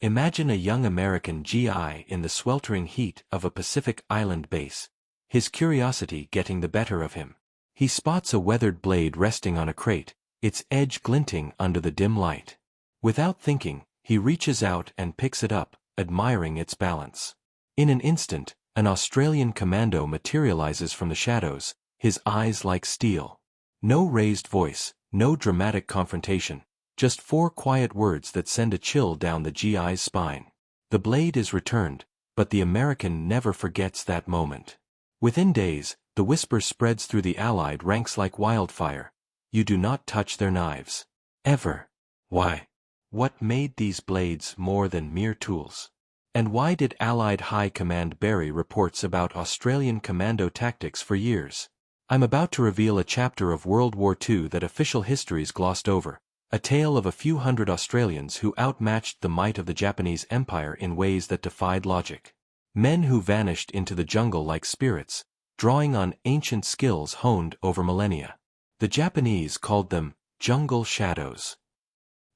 Imagine a young American GI in the sweltering heat of a Pacific Island base. His curiosity getting the better of him. He spots a weathered blade resting on a crate, its edge glinting under the dim light. Without thinking, he reaches out and picks it up, admiring its balance. In an instant, an Australian commando materializes from the shadows, his eyes like steel. No raised voice, no dramatic confrontation, just 4 quiet words that send a chill down the GI's spine. The blade is returned, but the American never forgets that moment. Within days, the whisper spreads through the Allied ranks like wildfire. You do not touch their knives. Ever. Why? What made these blades more than mere tools? And why did Allied High Command bury reports about Australian commando tactics for years? I'm about to reveal a chapter of World War II that official histories glossed over. A tale of a few hundred Australians who outmatched the might of the Japanese Empire in ways that defied logic. Men who vanished into the jungle like spirits, drawing on ancient skills honed over millennia. The Japanese called them jungle shadows.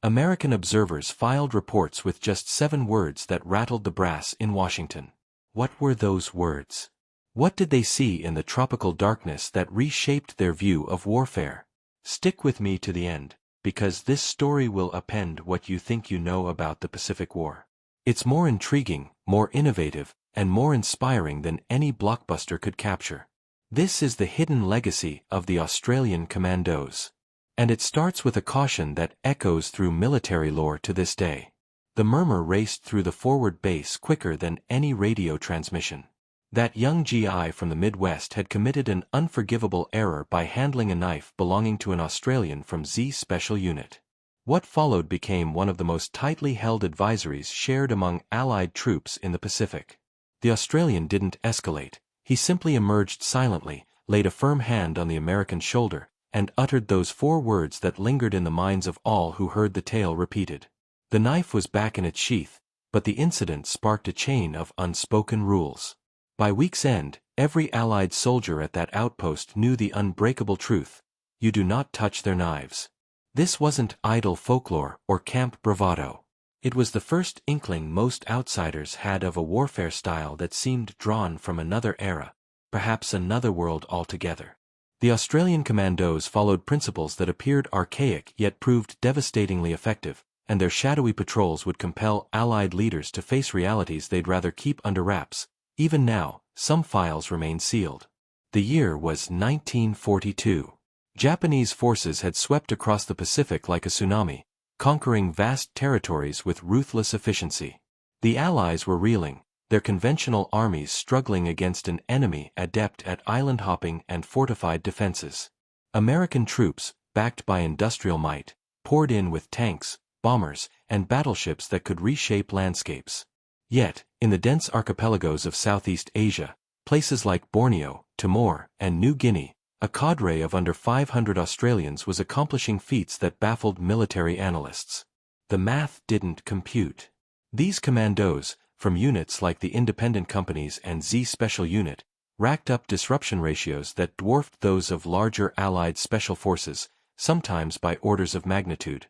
American observers filed reports with just 7 words that rattled the brass in Washington. What were those words? What did they see in the tropical darkness that reshaped their view of warfare? Stick with me to the end, because this story will upend what you think you know about the Pacific War. It's more intriguing, more innovative, and more inspiring than any blockbuster could capture. This is the hidden legacy of the Australian Commandos. And it starts with a caution that echoes through military lore to this day. The murmur raced through the forward base quicker than any radio transmission. That young GI from the Midwest had committed an unforgivable error by handling a knife belonging to an Australian from Z Special Unit. What followed became one of the most tightly held advisories shared among Allied troops in the Pacific. The Australian didn't escalate. He simply emerged silently, laid a firm hand on the American's shoulder, and uttered those 4 words that lingered in the minds of all who heard the tale repeated. The knife was back in its sheath, but the incident sparked a chain of unspoken rules. By week's end, every Allied soldier at that outpost knew the unbreakable truth: you do not touch their knives. This wasn't idle folklore or camp bravado. It was the first inkling most outsiders had of a warfare style that seemed drawn from another era, perhaps another world altogether. The Australian Commandos followed principles that appeared archaic yet proved devastatingly effective, and their shadowy patrols would compel Allied leaders to face realities they'd rather keep under wraps. Even now, some files remain sealed. The year was 1942. Japanese forces had swept across the Pacific like a tsunami, conquering vast territories with ruthless efficiency. The Allies were reeling, their conventional armies struggling against an enemy adept at island hopping and fortified defenses. American troops, backed by industrial might, poured in with tanks, bombers, and battleships that could reshape landscapes. Yet, in the dense archipelagos of Southeast Asia, places like Borneo, Timor, and New Guinea, a cadre of under 500 Australians was accomplishing feats that baffled military analysts. The math didn't compute. These commandos, from units like the Independent Companies and Z Special Unit, racked up disruption ratios that dwarfed those of larger Allied special forces, sometimes by orders of magnitude.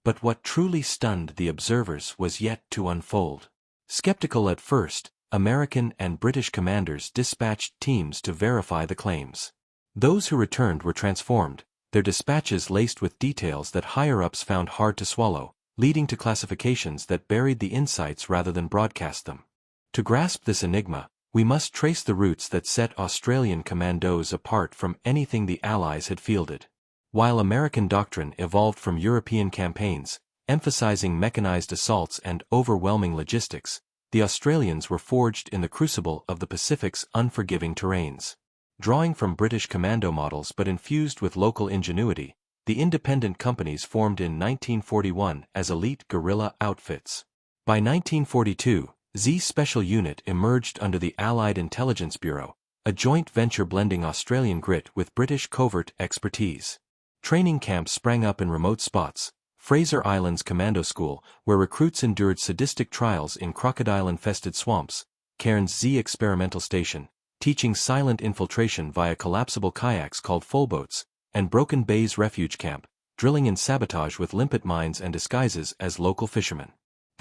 But what truly stunned the observers was yet to unfold. Skeptical at first, American and British commanders dispatched teams to verify the claims. Those who returned were transformed, their dispatches laced with details that higher-ups found hard to swallow, leading to classifications that buried the insights rather than broadcast them. To grasp this enigma, we must trace the roots that set Australian commandos apart from anything the Allies had fielded. While American doctrine evolved from European campaigns, emphasizing mechanized assaults and overwhelming logistics, the Australians were forged in the crucible of the Pacific's unforgiving terrains. Drawing from British commando models but infused with local ingenuity, the independent companies formed in 1941 as elite guerrilla outfits. By 1942, Z Special Unit emerged under the Allied Intelligence Bureau, a joint venture blending Australian grit with British covert expertise. Training camps sprang up in remote spots: Fraser Island's Commando School, where recruits endured sadistic trials in crocodile-infested swamps; Cairns Z Experimental Station, teaching silent infiltration via collapsible kayaks called fullboats; and Broken Bay's Refuge Camp, drilling in sabotage with limpet mines and disguises as local fishermen.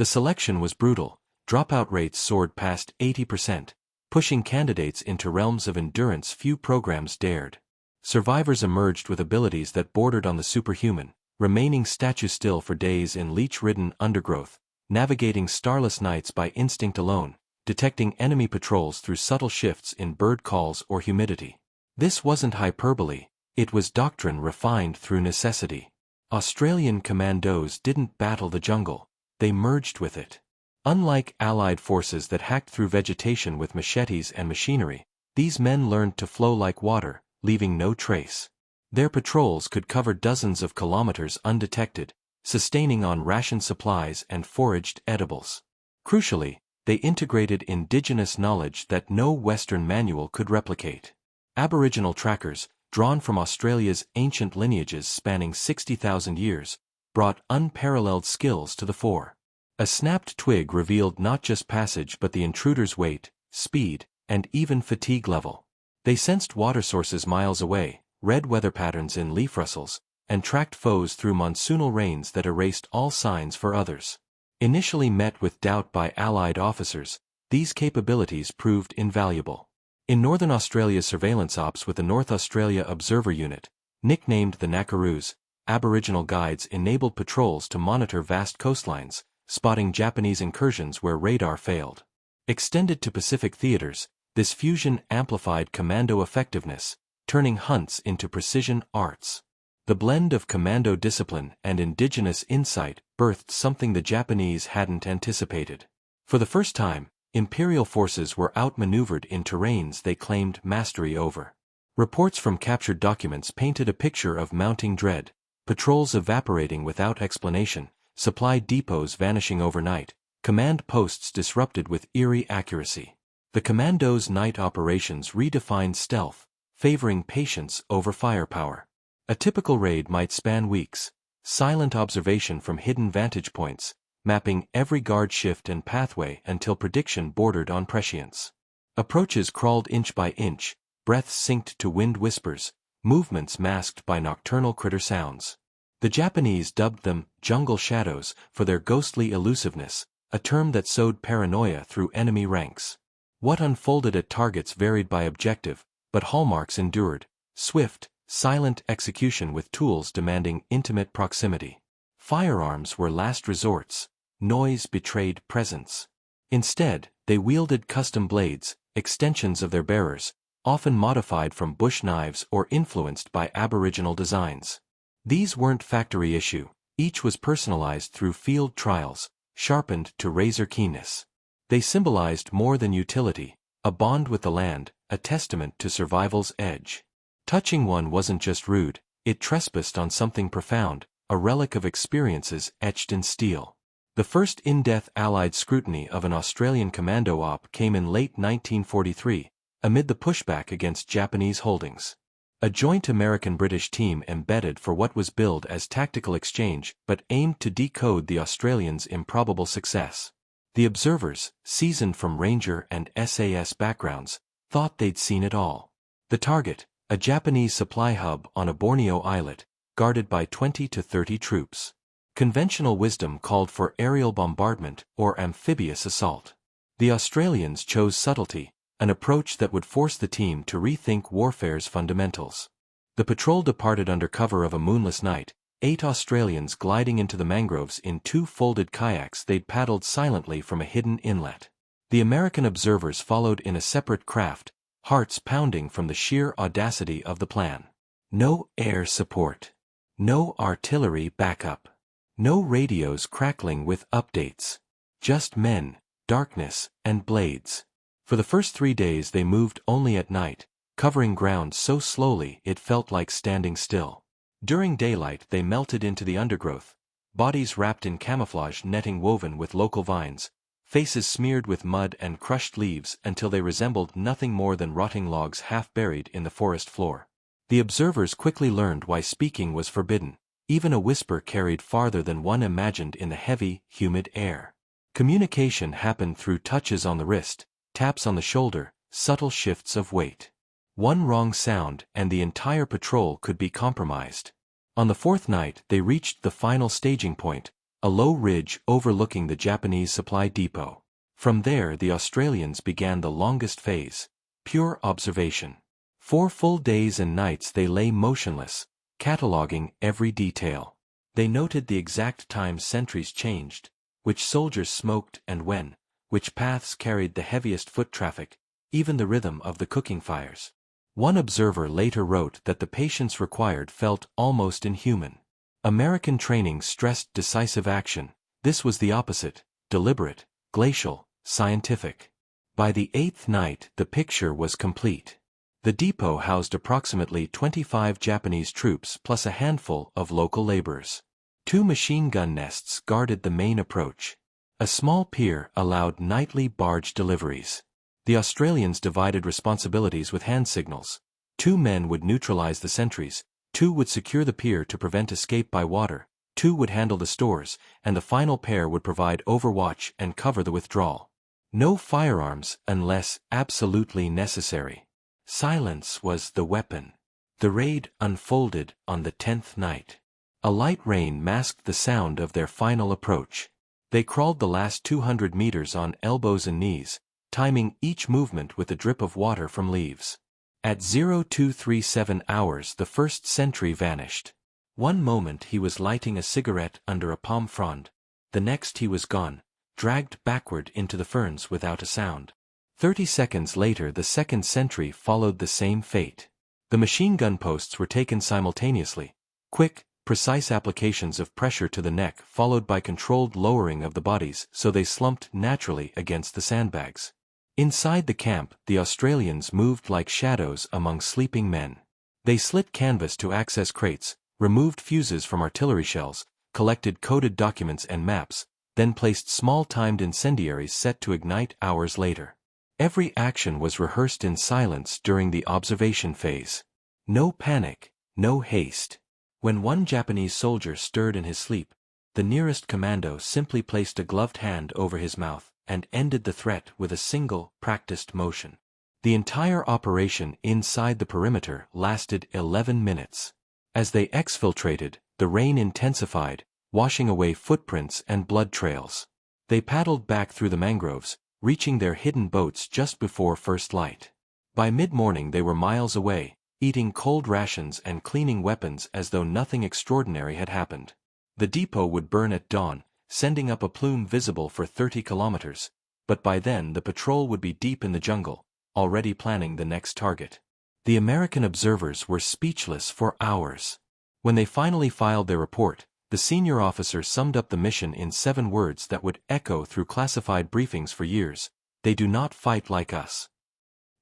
The selection was brutal. Dropout rates soared past 80%, pushing candidates into realms of endurance few programs dared. Survivors emerged with abilities that bordered on the superhuman, remaining statue still for days in leech-ridden undergrowth, navigating starless nights by instinct alone, detecting enemy patrols through subtle shifts in bird calls or humidity. This wasn't hyperbole, it was doctrine refined through necessity. Australian Commandos didn't battle the jungle, they merged with it. Unlike Allied forces that hacked through vegetation with machetes and machinery, these men learned to flow like water, leaving no trace. Their patrols could cover dozens of kilometers undetected, sustaining on rationed supplies and foraged edibles. Crucially, they integrated indigenous knowledge that no Western manual could replicate. Aboriginal trackers, drawn from Australia's ancient lineages spanning 60,000 years, brought unparalleled skills to the fore. A snapped twig revealed not just passage but the intruder's weight, speed, and even fatigue level. They sensed water sources miles away, read weather patterns in leaf rustles, and tracked foes through monsoonal rains that erased all signs for others. Initially met with doubt by Allied officers, these capabilities proved invaluable. In Northern Australia's surveillance ops with the North Australia Observer Unit, nicknamed the Nakaroos, Aboriginal guides enabled patrols to monitor vast coastlines, spotting Japanese incursions where radar failed. Extended to Pacific theaters, this fusion amplified commando effectiveness, turning hunts into precision arts. The blend of commando discipline and indigenous insight birthed something the Japanese hadn't anticipated. For the first time, Imperial forces were outmaneuvered in terrains they claimed mastery over. Reports from captured documents painted a picture of mounting dread, patrols evaporating without explanation, supply depots vanishing overnight, command posts disrupted with eerie accuracy. The Commandos' night operations redefined stealth, favoring patience over firepower. A typical raid might span weeks, silent observation from hidden vantage points, mapping every guard shift and pathway until prediction bordered on prescience. Approaches crawled inch by inch, breaths synced to wind whispers, movements masked by nocturnal critter sounds. The Japanese dubbed them jungle shadows for their ghostly elusiveness, a term that sowed paranoia through enemy ranks. What unfolded at targets varied by objective, but hallmarks endured: swift, silent execution with tools demanding intimate proximity. Firearms were last resorts. Noise betrayed presence. Instead, they wielded custom blades, extensions of their bearers, often modified from bush knives or influenced by Aboriginal designs. These weren't factory issue, each was personalized through field trials, sharpened to razor keenness. They symbolized more than utility, a bond with the land, a testament to survival's edge. Touching one wasn't just rude, it trespassed on something profound, a relic of experiences etched in steel. The first in-depth Allied scrutiny of an Australian commando op came in late 1943, amid the pushback against Japanese holdings. A joint American-British team embedded for what was billed as tactical exchange but aimed to decode the Australians' improbable success. The observers, seasoned from Ranger and SAS backgrounds, thought they'd seen it all. The target, a Japanese supply hub on a Borneo islet, guarded by 20 to 30 troops. Conventional wisdom called for aerial bombardment or amphibious assault. The Australians chose subtlety, an approach that would force the team to rethink warfare's fundamentals. The patrol departed under cover of a moonless night, 8 Australians gliding into the mangroves in 2 folded kayaks they'd paddled silently from a hidden inlet. The American observers followed in a separate craft, hearts pounding from the sheer audacity of the plan. No air support. No artillery backup. No radios crackling with updates. Just men, darkness, and blades. For the first 3 days they moved only at night, covering ground so slowly it felt like standing still. During daylight they melted into the undergrowth, bodies wrapped in camouflage netting woven with local vines, faces smeared with mud and crushed leaves until they resembled nothing more than rotting logs half buried in the forest floor. The observers quickly learned why speaking was forbidden. Even a whisper carried farther than one imagined in the heavy, humid air. Communication happened through touches on the wrist, taps on the shoulder, subtle shifts of weight. One wrong sound and the entire patrol could be compromised. On the 4th night they reached the final staging point, a low ridge overlooking the Japanese supply depot. From there the Australians began the longest phase, pure observation. 4 full days and nights they lay motionless, cataloguing every detail. They noted the exact time sentries changed, which soldiers smoked and when, which paths carried the heaviest foot traffic, even the rhythm of the cooking fires. One observer later wrote that the patience required felt almost inhuman. American training stressed decisive action. This was the opposite, deliberate, glacial, scientific. By the 8th night the picture was complete. The depot housed approximately 25 Japanese troops plus a handful of local laborers. 2 machine gun nests guarded the main approach. A small pier allowed nightly barge deliveries. The Australians divided responsibilities with hand signals. 2 men would neutralize the sentries, 2 would secure the pier to prevent escape by water, 2 would handle the stores, and the final pair would provide overwatch and cover the withdrawal. No firearms unless absolutely necessary. Silence was the weapon. The raid unfolded on the 10th night. A light rain masked the sound of their final approach. They crawled the last 200 meters on elbows and knees, timing each movement with a drip of water from leaves. At 0237 hours the first sentry vanished. One moment he was lighting a cigarette under a palm frond, the next he was gone, dragged backward into the ferns without a sound. 30 seconds later the second sentry followed the same fate. The machine gun posts were taken simultaneously. Quick, precise applications of pressure to the neck followed by controlled lowering of the bodies so they slumped naturally against the sandbags. Inside the camp, the Australians moved like shadows among sleeping men. They slit canvas to access crates, removed fuses from artillery shells, collected coded documents and maps, then placed small timed incendiaries set to ignite hours later. Every action was rehearsed in silence during the observation phase. No panic, no haste. When one Japanese soldier stirred in his sleep, the nearest commando simply placed a gloved hand over his mouth and ended the threat with a single, practiced motion. The entire operation inside the perimeter lasted 11 minutes. As they exfiltrated, the rain intensified, washing away footprints and blood trails. They paddled back through the mangroves, reaching their hidden boats just before first light. By mid-morning they were miles away, eating cold rations and cleaning weapons as though nothing extraordinary had happened. The depot would burn at dawn, sending up a plume visible for 30 kilometers, but by then the patrol would be deep in the jungle, already planning the next target. The American observers were speechless for hours. When they finally filed their report, the senior officer summed up the mission in 7 words that would echo through classified briefings for years: "They do not fight like us."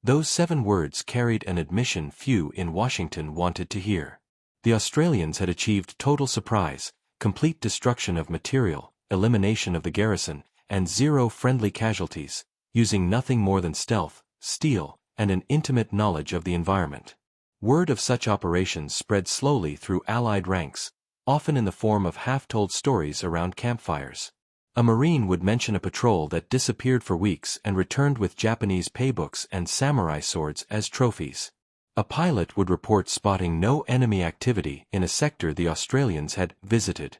Those 7 words carried an admission few in Washington wanted to hear. The Australians had achieved total surprise, complete destruction of material, elimination of the garrison, and 0 friendly casualties, using nothing more than stealth, steel, and an intimate knowledge of the environment. Word of such operations spread slowly through Allied ranks, often in the form of half-told stories around campfires. A Marine would mention a patrol that disappeared for weeks and returned with Japanese paybooks and samurai swords as trophies. A pilot would report spotting no enemy activity in a sector the Australians had visited.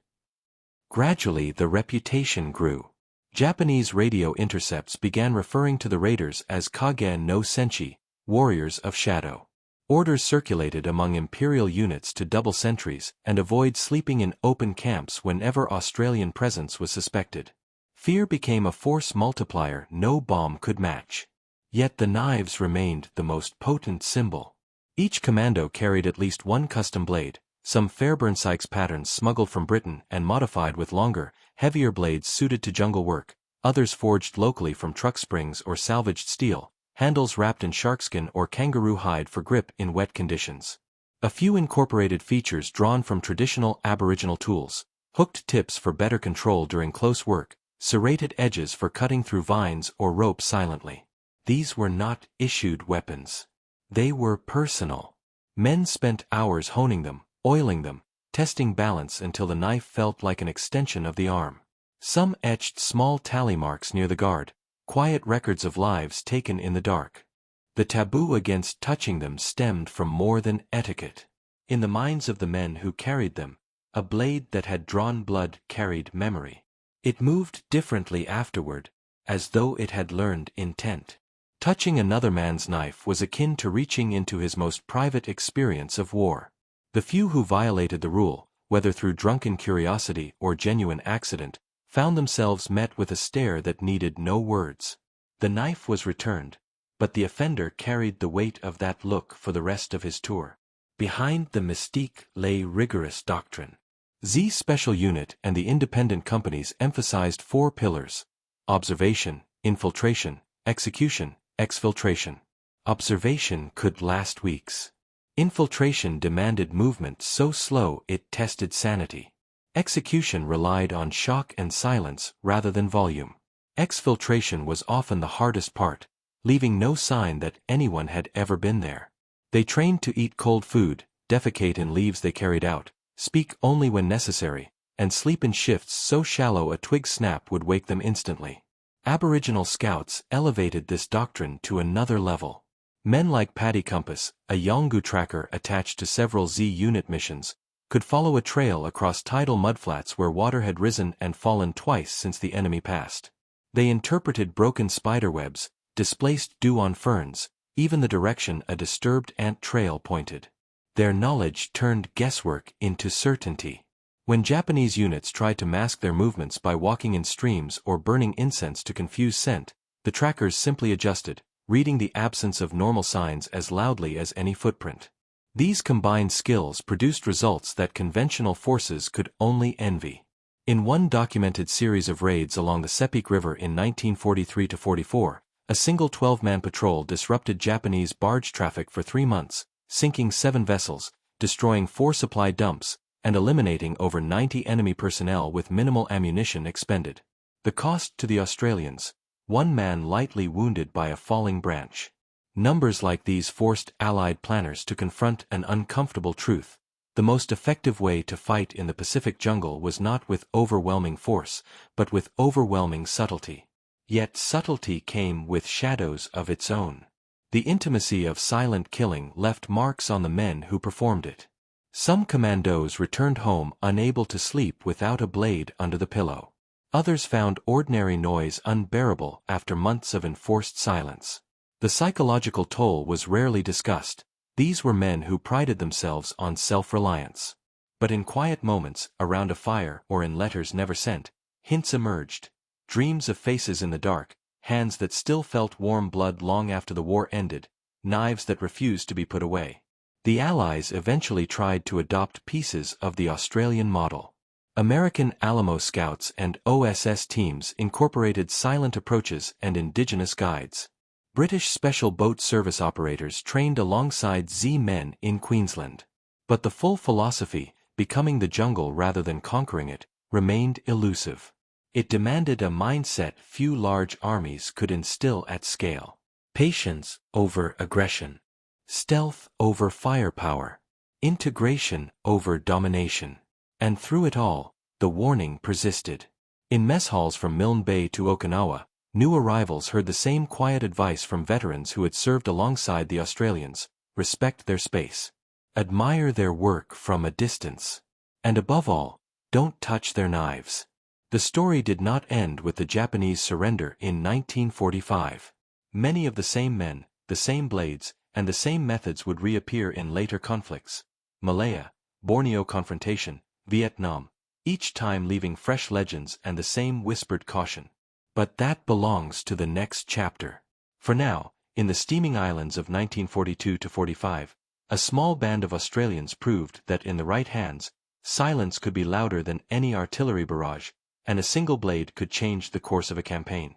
Gradually the reputation grew. Japanese radio intercepts began referring to the raiders as Kage no Senshi, warriors of shadow. Orders circulated among imperial units to double sentries and avoid sleeping in open camps whenever Australian presence was suspected. Fear became a force multiplier no bomb could match. Yet the knives remained the most potent symbol. Each commando carried at least 1 custom blade, some Fairbairn Sykes patterns smuggled from Britain and modified with longer, heavier blades suited to jungle work, others forged locally from truck springs or salvaged steel, handles wrapped in sharkskin or kangaroo hide for grip in wet conditions. A few incorporated features drawn from traditional Aboriginal tools, hooked tips for better control during close work, serrated edges for cutting through vines or rope silently. These were not issued weapons. They were personal. Men spent hours honing them, oiling them, testing balance until the knife felt like an extension of the arm. Some etched small tally marks near the guard, quiet records of lives taken in the dark. The taboo against touching them stemmed from more than etiquette. In the minds of the men who carried them, A blade that had drawn blood carried memory. It moved differently afterward, as though it had learned intent. Touching another man's knife was akin to reaching into his most private experience of war. The few who violated the rule, whether through drunken curiosity or genuine accident, found themselves met with a stare that needed no words. The knife was returned, but the offender carried the weight of that look for the rest of his tour. Behind the mystique lay rigorous doctrine. Z Special Unit and the independent companies emphasized 4 pillars: observation, infiltration, execution, exfiltration. Observation could last weeks. Infiltration demanded movement so slow it tested sanity. Execution relied on shock and silence rather than volume. Exfiltration was often the hardest part, leaving no sign that anyone had ever been there. They trained to eat cold food, defecate in leaves they carried out, speak only when necessary, and sleep in shifts so shallow a twig snap would wake them instantly. Aboriginal scouts elevated this doctrine to another level. Men like Paddy Compass, a Yolngu tracker attached to several Z-unit missions, could follow a trail across tidal mudflats where water had risen and fallen twice since the enemy passed. They interpreted broken spiderwebs, displaced dew on ferns, even the direction a disturbed ant trail pointed. Their knowledge turned guesswork into certainty. When Japanese units tried to mask their movements by walking in streams or burning incense to confuse scent, the trackers simply adjusted, reading the absence of normal signs as loudly as any footprint. These combined skills produced results that conventional forces could only envy. In one documented series of raids along the Sepik River in 1943-44, a single 12-man patrol disrupted Japanese barge traffic for 3 months, sinking 7 vessels, destroying 4 supply dumps, and eliminating over 90 enemy personnel with minimal ammunition expended. The cost to the Australians: 1 man lightly wounded by a falling branch. Numbers like these forced Allied planners to confront an uncomfortable truth. The most effective way to fight in the Pacific jungle was not with overwhelming force, but with overwhelming subtlety. Yet subtlety came with shadows of its own. The intimacy of silent killing left marks on the men who performed it. Some commandos returned home unable to sleep without a blade under the pillow. Others found ordinary noise unbearable after months of enforced silence. The psychological toll was rarely discussed. These were men who prided themselves on self-reliance. But in quiet moments, around a fire or in letters never sent, hints emerged. Dreams of faces in the dark, hands that still felt warm blood long after the war ended, knives that refused to be put away. The Allies eventually tried to adopt pieces of the Australian model. American Alamo Scouts and OSS teams incorporated silent approaches and indigenous guides. British Special Boat Service operators trained alongside Z-men in Queensland. But the full philosophy, becoming the jungle rather than conquering it, remained elusive. It demanded a mindset few large armies could instill at scale. Patience over aggression. Stealth over firepower. Integration over domination. And through it all, the warning persisted. In mess halls from Milne Bay to Okinawa, new arrivals heard the same quiet advice from veterans who had served alongside the Australians: respect their space. Admire their work from a distance. And above all, don't touch their knives. The story did not end with the Japanese surrender in 1945. Many of the same men, the same blades, and the same methods would reappear in later conflicts. Malaya, Borneo confrontation, Vietnam, each time leaving fresh legends and the same whispered caution. But that belongs to the next chapter. For now, in the steaming islands of 1942-45, a small band of Australians proved that in the right hands, silence could be louder than any artillery barrage, and a single blade could change the course of a campaign.